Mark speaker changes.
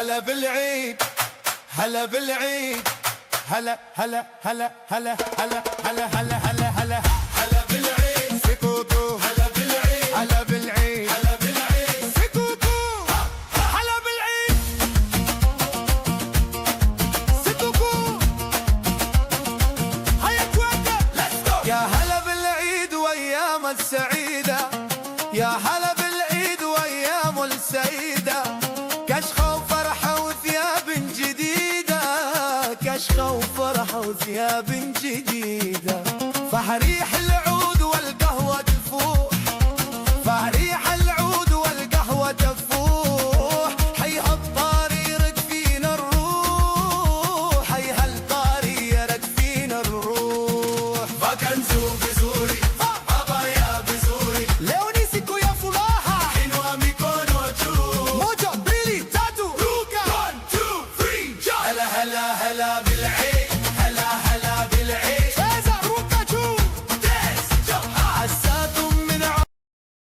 Speaker 1: هلا بالعيد هلا بالعيد هلا هلا هلا هلا هلا هلا هلا هلا هلا هلا بالعيد سكوكو هلا بالعيد هلا بالعيد هلا بالعيد سكوكو هلا بالعيد سكوكو هيا توكل ليتس جو يا هلا بالعيد وايام السعيدة يا هلا بالعيد وايام السعيدة كشخة وفرحة وثياب جديدة كشخة وفرحة وثياب جديدة فحريح العود والقهوة تفوح فحريح العود والقهوة تفوح حي هالطاري يرد فينا الروح حي هالطاري يرد فينا الروح فكنزوق